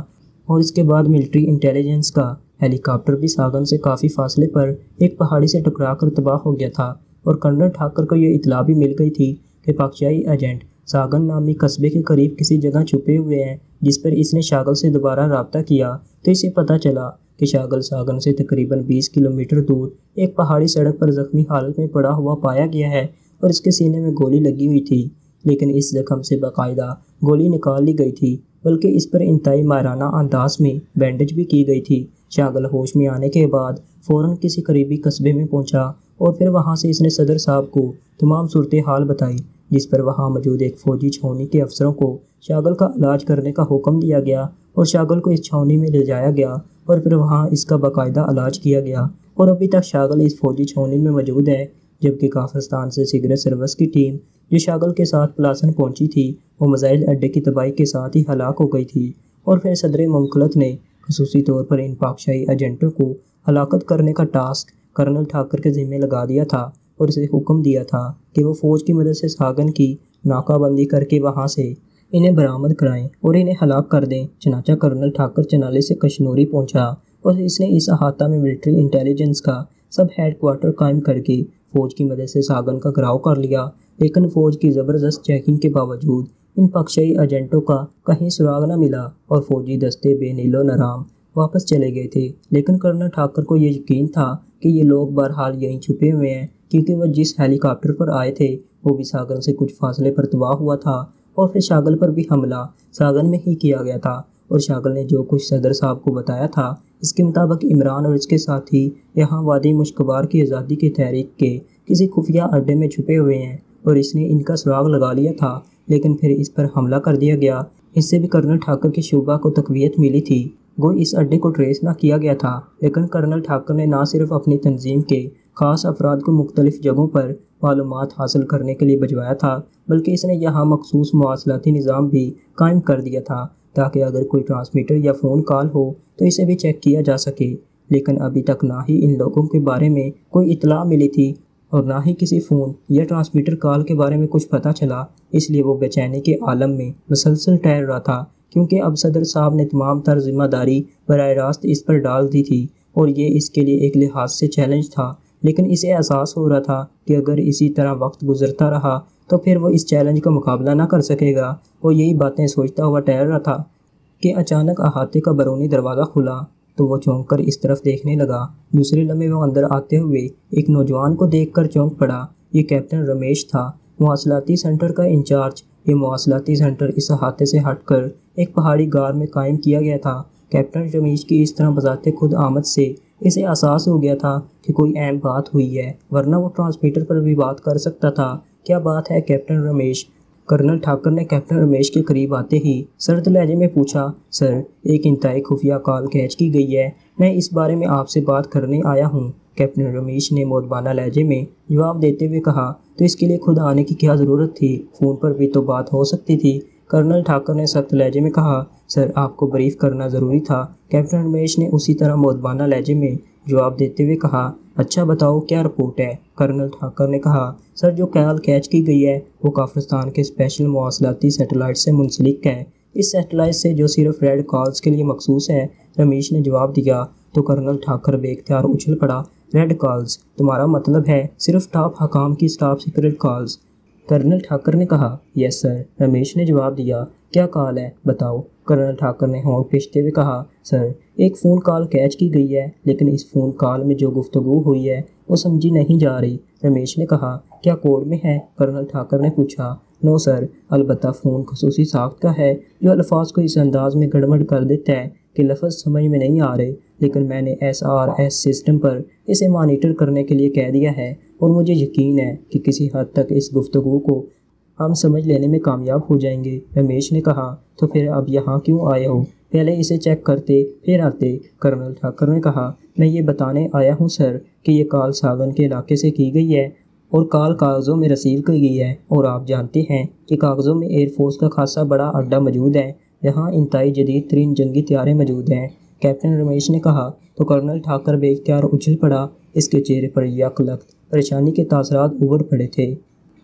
اور اس کے بعد ملٹری انٹیلیجنس کا ہیلی کاپٹر بھی ساگن سے کافی فاصلے پر ایک پہاڑی سے ٹکرا کر تباہ ہو گیا تھا۔ اور کرنل ٹھاکر کو یہ اطلاع بھی مل گئی تھی کہ پاکشاہی ایجنٹ ساگن نامی قصبے کے قریب کسی جگہ چھپے ہوئے ہیں، جس پر اس نے شاگل سے دوبارہ رابطہ کیا تو اسے پتہ چلا کہ شاگل ساگن سے تقریباً 20 کلومیٹر دور ایک پہاڑی سڑک پر زخمی حالت میں پڑا ہوا پایا گیا ہے، اور اس کے سینے میں گولی لگی ہوئی تھی، لیکن اس زخم سے باقاعدہ گولی نکال لی گئی تھی، بلکہ اس پر انتہائی ماہرانہ انداز میں بینڈیج بھی کی گئی تھی۔ شاگل ہوش میں آنے کے بعد فوراً کسی قریبی قصبے میں پہنچا، اور پھر وہاں سے اس نے صدر صاحب کو تمام صورتحال بتائی، جس پر وہاں موجود ایک فوجی چھاؤنی کے افسروں کو شاگل کا علاج کرنے کا حکم دیا گیا، اور شاگل کو اس چھاؤنی میں لے جایا گیا، اور پھر وہاں اس کا باقاعدہ علاج کیا گیا، اور ابھی تک شاگل اس فوجی چھاؤنی میں موجود ہے، جبکہ کافرستان سے سیکرٹ سروس کی ٹیم جو شاگل کے ساتھ پلاسن پہنچی تھی وہ میزائل اڈے کی تباہی کے ساتھ ہی ہلاک ہو گئی تھی۔ اور پھر صدر مملکت نے خصوصی طور پر ان پاکشاہی ایجنٹوں کو ہلاکت کرنے کا ٹاسک کرنل ٹھاکر کے ذمہ لگا دیا تھا اور اسے حکم دیا تھا کہ وہ فوج کی مدد سے ساگن کی ناکہ بندی کر کے وہاں سے انہیں برآمد کرائیں اور انہیں ہلاک کر دیں۔ چنانچہ کرنل ٹھاکر چنالے سے کشنوری پہنچا اور اس نے اس احاطہ میں ملٹری انٹیلیجنس کا سب ہیڈ کوارٹر قائم کر کے فوج کی مدد سے ساگن کا گھراؤ کر لیا، لیکن فوج کی زبردست چیکنگ کے باوجود ان پاکشاہی ایجنٹوں کا کہیں سراغ نہ ملا اور فوجی دستے بے نیل و نرام واپس چلے گئے تھے۔ لیکن کرنل ٹھاکر کو یہ یقین تھا کہ یہ لوگ بہرحال یہیں چھپے ہوئے ہیں، کیونکہ وہ جس ہیلی کاپٹر پر آئے تھے وہ بھی ساگن سے کچھ فاصلے پر تباہ ہوا تھا، اور پھر شاگل پر بھی حملہ ساگن میں ہی کیا گیا تھا۔ اور شاگل نے جو کچھ صدر صاحب کو بتایا تھا اس کے مطابق عمران اور اس کے ساتھی یہاں وادی مشکبار کی آزادی کی تحریک کے کسی خفیہ اڈے میں چھپے ہوئے ہیں اور اس نے ان کا سراغ لگا لیا تھا، لیکن پھر اس پر حملہ کر دیا گیا۔ اس سے بھی کرنل ٹھاکر کے شعبہ کو تقویت ملی تھی۔ گو اس اڈے کو ٹریس نہ کیا گیا تھا، لیکن کرنل ٹھاکر نے نہ صرف اپنی تنظیم کے خاص افراد کو مختلف جگہوں پر معلومات حاصل کرنے کے لیے بھجوایا تھا، بلکہ اس نے یہاں مخصوص مواصلاتی نظام بھی قائم کر دیا تھا تاکہ اگر کوئی ٹرانسمیٹر یا فون کال ہو تو اسے بھی چیک کیا جا سکے۔ لیکن ابھی تک نہ ہی ان لوگوں کے بارے میں کوئی اطلاع ملی تھی اور نہ ہی کسی فون یا ٹرانسمیٹر کال کے بارے میں کچھ پتہ چلا، اس لیے وہ بے چینی کے عالم میں مسلسل ٹہل رہا تھا، کیونکہ اب صدر صاحب نے تمام تر ذمہ داری براہ راست اس پر ڈال دی تھی اور یہ اس کے لیے ایک لحاظ سے چیلنج تھا۔ لیکن اسے احساس ہو رہا تھا کہ اگر اسی طرح وقت گزرتا رہا تو پھر وہ اس چیلنج کا مقابلہ نہ کر سکے گا۔ وہ یہی باتیں سوچتا ہوا ٹہل رہا تھا کہ اچانک احاطے کا بیرونی دروازہ کھلا تو وہ چونک کر اس طرف دیکھنے لگا۔ دوسرے لمحے وہ اندر آتے ہوئے ایک نوجوان کو دیکھ کر چونک پڑا۔ یہ کیپٹن رمیش تھا، مواصلاتی سینٹر کا انچارج۔ یہ مواصلاتی سینٹر اس احاطے سے ہٹ کر ایک پہاڑی غار میں قائم کیا گیا تھا۔ کیپٹن رمیش کی اس طرح بذات خود آمد سے اسے احساس ہو گیا تھا کہ کوئی اہم بات ہوئی ہے، ورنہ وہ ٹرانسمیٹر پر بھی بات کر سکتا تھا۔ کیا بات ہے کیپٹن رمیش؟ کرنل ٹھاکر نے کیپٹن رمیش کے قریب آتے ہی سرد لہجے میں پوچھا۔ سر، ایک انتہائی خفیہ کال کیچ کی گئی ہے، میں اس بارے میں آپ سے بات کرنے آیا ہوں، کیپٹن رمیش نے مؤدبانہ لہجے میں جواب دیتے ہوئے کہا۔ تو اس کے لیے خود آنے کی کیا ضرورت تھی؟ فون پر بھی تو بات ہو سکتی تھی، کرنل ٹھاکر نے سخت لہجے میں کہا۔ سر، آپ کو بریف کرنا ضروری تھا، کیپٹن رمیش نے اسی طرح مؤدبانہ لہجے میں جواب دیتے ہوئے کہا۔ اچھا بتاؤ کیا رپورٹ ہے؟ کرنل ٹھاکر نے کہا۔ سر، جو کال کیچ کی گئی ہے وہ کافرستان کے اسپیشل مواصلاتی سیٹلائٹ سے منسلک ہے، اس سیٹلائٹ سے جو صرف ریڈ کالز کے لیے مخصوص ہے، رمیش نے جواب دیا۔ تو کرنل ٹھاکر بے اختیار اچھل پڑا۔ Red calls? تمہارا مطلب ہے صرف ٹاپ حکام کی top secret calls? Colonel Thakur نے کہا۔ یس سر، رمیش نے جواب دیا۔ کیا کال ہے بتاؤ؟ کرنل ٹھاکر نے ہونٹ کھینچتے ہوئے کہا۔ سر، ایک فون کال کیچ کی گئی ہے، لیکن اس فون کال میں جو گفتگو ہوئی ہے وہ سمجھی نہیں جا رہی، رمیش نے کہا۔ کیا کوڈ میں ہے؟ کرنل ٹھاکر نے پوچھا۔ نو سر، البتہ فون خصوصی ساخت کا ہے جو الفاظ کو اس انداز میں گڑبڑ کر دیتا ہے کہ لفظ سمجھ میں نہیں آ رہے، لیکن میں نے SRS سسٹم پر اسے مانیٹر کرنے کے لیے کہہ دیا ہے اور مجھے یقین ہے کہ کسی حد تک اس گفتگو کو ہم سمجھ لینے میں کامیاب ہو جائیں گے، رمیش نے کہا۔ تو پھر اب یہاں کیوں آئے ہو؟ پہلے اسے چیک کرتے پھر آتے، کرنل ٹھاکر نے کہا۔ میں یہ بتانے آیا ہوں سر کہ یہ کال ساگن کے علاقے سے کی گئی ہے اور کال کاغذوں میں رسیو کی گئی ہے، اور آپ جانتے ہیں کہ کاغذوں میں ایئر فورس کا خاصا بڑا اڈا موجود ہے جہاں انتہائی جدید ترین جنگی طیارے موجود ہیں، کیپٹن رمیش نے کہا۔ تو کرنل ٹھاکر بے اختیار اچھل پڑا۔ اس کے چہرے پر یک لخت پریشانی کے تاثرات ابھر پڑے تھے۔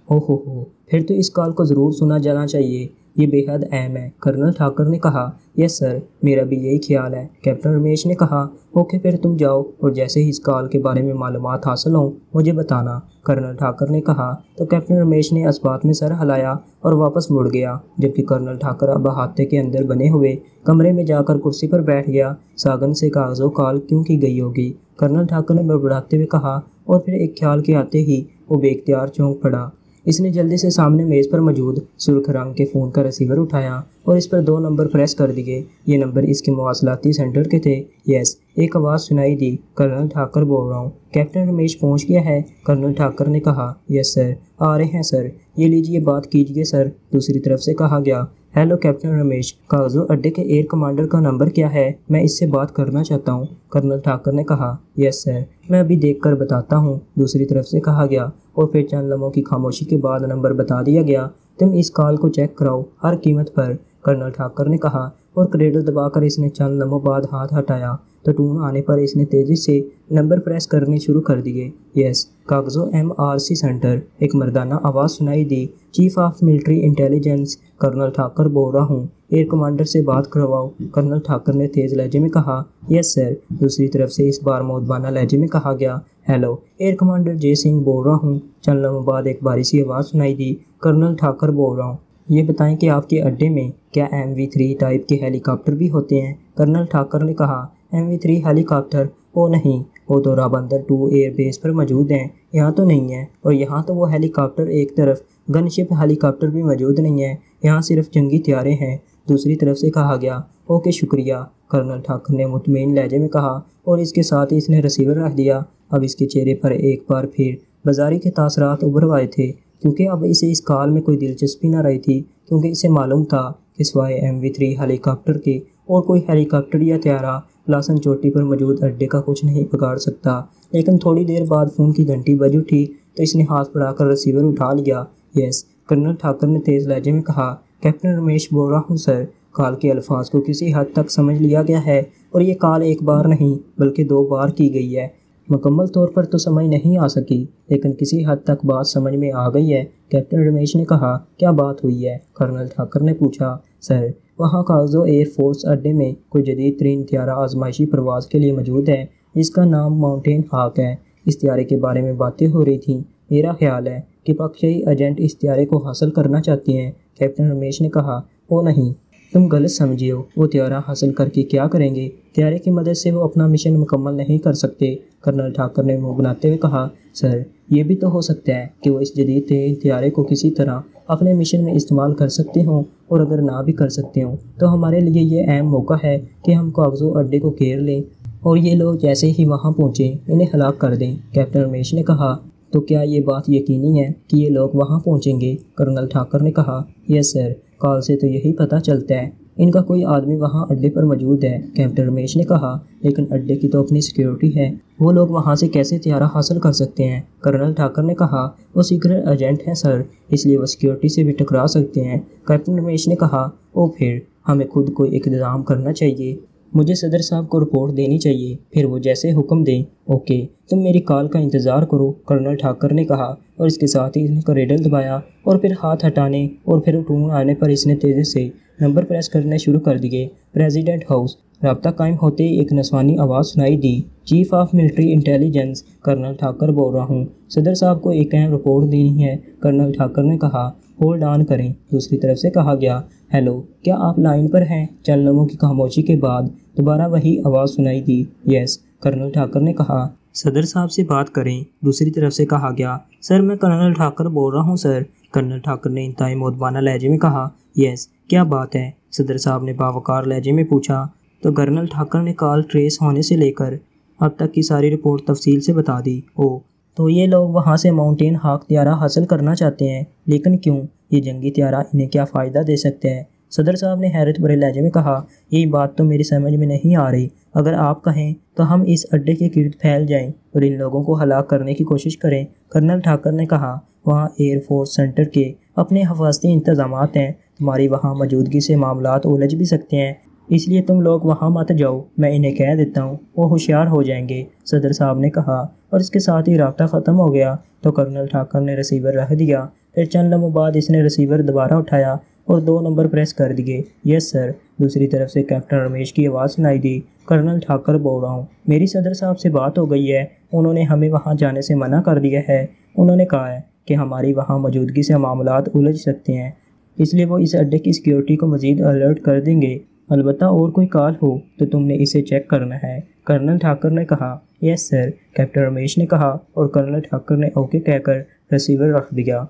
ہو پھر تو اس کال کو ضرور سنا جانا چاہیے، یہ بے حد اہم ہے، کرنل ٹھاکر نے کہا۔ یس سر، میرا بھی یہی خیال ہے، کیپٹن رمیش نے کہا۔ اوکے، پھر تم جاؤ اور جیسے ہی اس کال کے بارے میں معلومات حاصل ہوں مجھے بتانا، کرنل ٹھاکر نے کہا۔ تو کیپٹن رمیش نے اس بات میں سر ہلایا اور واپس مڑ گیا، جبکہ کرنل ٹھاکر اب احاطے کے اندر بنے ہوئے کمرے میں جا کر کرسی پر بیٹھ گیا۔ ساگن سے کاغذوں کال کیوں کی گئی ہوگی؟ کرنل ٹھاکر نے بڑبڑاتے ہوئے کہا، اور پھر ایک خیال کے آتے ہی وہ بے اختیار چونک پڑا۔ اس نے جلدی سے سامنے میز پر موجود سرخ رنگ کے فون کا ریسیور اٹھایا اور اس پر 2 نمبر پریس کر دیے۔ یہ نمبر اس کے مواصلاتی سینٹر کے تھے۔ یس، ایک آواز سنائی دی۔ کرنل ٹھاکر بول رہا ہوں، کیپٹن رمیش پہنچ گیا ہے؟ کرنل ٹھاکر نے کہا۔ یس سر، آ رہے ہیں سر۔ یہ لیجیے بات کیجیے سر، دوسری طرف سے کہا گیا۔ ہیلو کیپٹن رمیش، کاغذوں اڈے کے ایئر کمانڈر کا نمبر کیا ہے؟ میں اس سے بات کرنا چاہتا ہوں، کرنل ٹھاکر نے کہا۔ یس سر، میں ابھی دیکھ کر بتاتا ہوں، دوسری طرف سے کہا گیا، اور پھر چند لمحوں کی خاموشی کے بعد نمبر بتا دیا گیا۔ تم اس کال کو چیک کراؤ ہر قیمت پر، کرنل ٹھاکر نے کہا۔ اور کریڈل دبا کر اس نے چند لمحوں بعد ہاتھ ہٹایا تو ٹون آنے پر اس نے تیزی سے نمبر پریس کرنے شروع کر دیے۔ یس کاغذوں MRC سینٹر، ایک مردانہ آواز سنائی دی۔ Chief of military intelligence colonel Thakur بول رہا ہوں، ایئر کمانڈر سے بات کرواؤ۔ کرنل ٹھاکر نے تیز لہجے میں کہا۔ یس سر۔ دوسری طرف سے اس بار مؤدبانہ لہجے میں کہا گیا۔ ہیلو، ایئر کمانڈر جے سنگھ بول رہا ہوں۔ چند لمحوں بعد ایک بھاری سی آواز سنائی دی۔ کرنل ٹھاکر بول رہا ہوں، یہ بتائیں کہ آپ کے اڈے میں کیا MV3 ٹائپ کے ہیلی کاپٹر بھی ہوتے ہیں؟ کرنل ٹھاکر نے کہا۔ MV3 ہیلی کاپٹر؟ او نہیں، وہ تو رابندر 2 ایئر بیس پر موجود ہیں، یہاں تو نہیں ہے۔ اور یہاں تو وہ ہیلی کاپٹر ایک طرف گن شپ ہیلی کاپٹر بھی موجود نہیں ہے، یہاں صرف جنگی طیارے ہیں، دوسری طرف سے کہا گیا۔ اوکے شکریہ، کرنل ٹھاکر نے مطمئن لہجے میں کہا، اور اس کے ساتھ ہی اس نے ریسیور رکھ دیا۔ اب اس کے چہرے پر ایک بار پھر بازاری کے تاثرات ابھر آئے تھے، کیونکہ اب اسے اس کال میں کوئی دلچسپی نہ رہی تھی، کیونکہ اسے معلوم تھا کہ سوائے MV3 ہیلی کاپٹر کے اور کوئی ہیلی کاپٹر یا طیارہ لاسن چوٹی پر موجود اڈے کا کچھ نہیں بگاڑ سکتا۔ لیکن تھوڑی دیر بعد فون کی گھنٹی بج اٹھی تو اس نے ہاتھ بڑھا کر ریسیور اٹھا لیا۔ یس، کرنل ٹھاکر نے تیز لہجے میں کہا۔ کیپٹن رمیش بول رہا ہوں سر، کال کے الفاظ کو کسی حد تک سمجھ لیا گیا ہے، اور یہ کال ایک بار نہیں بلکہ 2 بار کی گئی ہے۔ مکمل طور پر تو سمجھ نہیں آ سکی، لیکن کسی حد تک بات سمجھ میں آ گئی ہے، کیپٹن رمیش نے کہا۔ کیا بات ہوئی ہے؟ کرنل ٹھاکر نے پوچھا۔ سر، وہاں کاغذوں ایئر فورس اڈے میں کوئی جدید ترین طیارہ آزمائشی پرواز کے لیے موجود ہے، جس کا نام ماؤنٹین ہاک ہے۔ اس طیارے کے بارے میں باتیں ہو رہی تھیں، میرا خیال ہے کہ پاکشاہی ایجنٹ اس طیارے کو حاصل کرنا چاہتے ہیں، کیپٹن رمیش نے کہا۔ او نہیں، تم غلط سمجھے ہو، وہ طیارہ حاصل کر کے کیا کریں گے؟ طیارے کی مدد سے وہ اپنا مشن مکمل نہیں کر سکتے، کرنل ٹھاکر نے منہ بناتے ہوئے کہا۔ سر، یہ بھی تو ہو سکتا ہے کہ وہ اس جدید ترین طیارے کو کسی طرح اپنے مشن میں استعمال کر سکتے ہوں، اور اگر نہ بھی کر سکتے ہوں تو ہمارے لیے یہ اہم موقع ہے کہ ہم کاغذوں اڈے کو گھیر لیں اور یہ لوگ جیسے ہی وہاں پہنچیں انہیں ہلاک کر دیں، کیپٹن رمیش نے کہا۔ تو کیا یہ بات یقینی ہے کہ یہ لوگ وہاں پہنچیں گے؟ کرنل ٹھاکر نے کہا۔ یس سر، کال سے تو یہی پتہ چلتا ہے، ان کا کوئی آدمی وہاں اڈے پر موجود ہے، کیپٹن رمیش نے کہا۔ لیکن اڈے کی تو اپنی سیکیورٹی ہے، وہ لوگ وہاں سے کیسے طیارہ حاصل کر سکتے ہیں؟ کرنل ٹھاکر نے کہا۔ وہ سیکرٹ ایجنٹ ہیں سر، اس لیے وہ سیکیورٹی سے بھی ٹکرا سکتے ہیں، کیپٹن رمیش نے کہا۔ او پھر ہمیں خود کوئی اقدام کرنا چاہیے، مجھے صدر صاحب کو رپورٹ دینی چاہیے، پھر وہ جیسے حکم دیں۔ اوکے، تم میری کال کا انتظار کرو، کرنل ٹھاکر نے کہا، اور اس کے ساتھ ہی اس نے کریڈل دبایا، اور پھر ہاتھ ہٹانے اور پھر ٹون آنے پر اس نے تیزی سے نمبر پریس کرنے شروع کر دیے۔ President house. رابطہ قائم ہوتے ہی ایک نسوانی آواز سنائی دی۔ Chief of military intelligence colonel Thakur بول رہا ہوں، صدر صاحب کو ایک اہم رپورٹ دینی ہے، کرنل ٹھاکر نے کہا۔ ہولڈ آن کریں، دوسری طرف سے کہا گیا۔ ہیلو، کیا آپ لائن پر ہیں؟ چند لمحوں کی خاموشی کے بعد دوبارہ وہی آواز سنائی دی۔ یس، کرنل ٹھاکر نے کہا۔ صدر صاحب سے بات کریں، دوسری طرف سے کہا گیا۔ سر، میں کرنل ٹھاکر بول رہا ہوں سر، کرنل ٹھاکر نے انتہائی مؤدبانہ لہجے میں کہا۔ یس، کیا بات ہے؟ صدر صاحب نے باوقار لہجے میں پوچھا۔ تو کرنل ٹھاکر نے کال ٹریس ہونے سے لے کر اب تک کی ساری رپورٹ تفصیل سے بتا دی۔ او، تو یہ لوگ وہاں سے ماؤنٹین ہاک طیارہ حاصل کرنا چاہتے ہیں، لیکن کیوں؟ یہ جنگی طیارہ انہیں کیا فائدہ دے سکتا ہے؟ صدر صاحب نے حیرت بھرے لہجے میں کہا۔ یہی بات تو میری سمجھ میں نہیں آ رہی، اگر آپ کہیں تو ہم اس اڈے کے گرد پھیل جائیں اور ان لوگوں کو ہلاک کرنے کی کوشش کریں، کرنل ٹھاکر نے کہا۔ وہاں ایئر فورس سینٹر کے اپنے حفاظتی انتظامات ہیں، تمہاری وہاں موجودگی سے معاملات الجھ بھی سکتے ہیں، اس لیے تم لوگ وہاں مت جاؤ، میں انہیں کہہ دیتا ہوں، وہ ہوشیار ہو جائیں گے، صدر صاحب نے کہا، اور اس کے ساتھ ہی رابطہ ختم ہو گیا۔ تو کرنل ٹھاکر نے ریسیور رکھ دیا، پھر چند لمحوں بعد اس نے ریسیور دوبارہ اٹھایا اور 2 نمبر پریس کر دیے۔ یس سر، دوسری طرف سے کیپٹن رمیش کی آواز سنائی دی۔ کرنل ٹھاکر بول رہا ہوں، میری صدر صاحب سے بات ہو گئی ہے، انہوں نے ہمیں وہاں جانے سے منع کر دیا ہے، انہوں نے کہا ہے کہ ہماری وہاں موجودگی سے معاملات الجھ سکتے ہیں، اس لیے وہ اس اڈے کی سیکیورٹی کو مزید الرٹ کر دیں گے، البتہ اور کوئی کال ہو تو تم نے اسے چیک کرنا ہے، کرنل ٹھاکر نے کہا۔ یس سر، کیپٹن رمیش نے کہا، اور کرنل ٹھاکر نے اوکے کہہ کر ریسیور رکھ دیا۔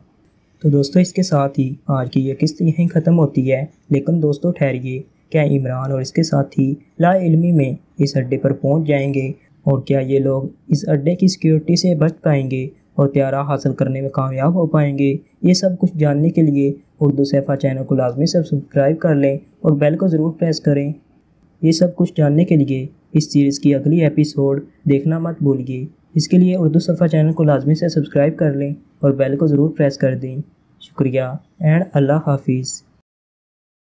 تو دوستو، اس کے ساتھ ہی آج کی یہ قسط یہیں ختم ہوتی ہے، لیکن دوستو ٹھہریے، کیا عمران اور اس کے ساتھی لا علمی میں اس اڈے پر پہنچ جائیں گے؟ اور کیا یہ لوگ اس اڈے کی سیکیورٹی سے بچ پائیں گے اور طیارہ حاصل کرنے میں کامیاب ہو پائیں گے؟ یہ سب کچھ جاننے کے لیے اردو صفحہ چینل کو لازمی سبسکرائب کر لیں اور بیل کو ضرور پریس کریں۔ یہ سب کچھ جاننے کے لیے اس سیریز کی اگلی ایپیسوڈ دیکھنا مت بھولیے، اس کے لیے اردو صفحہ چینل کو لازمی سے سبسکرائب کر لیں اور بیل کو ضرور پریس کر دیں۔ شکریہ اینڈ اللہ حافظ۔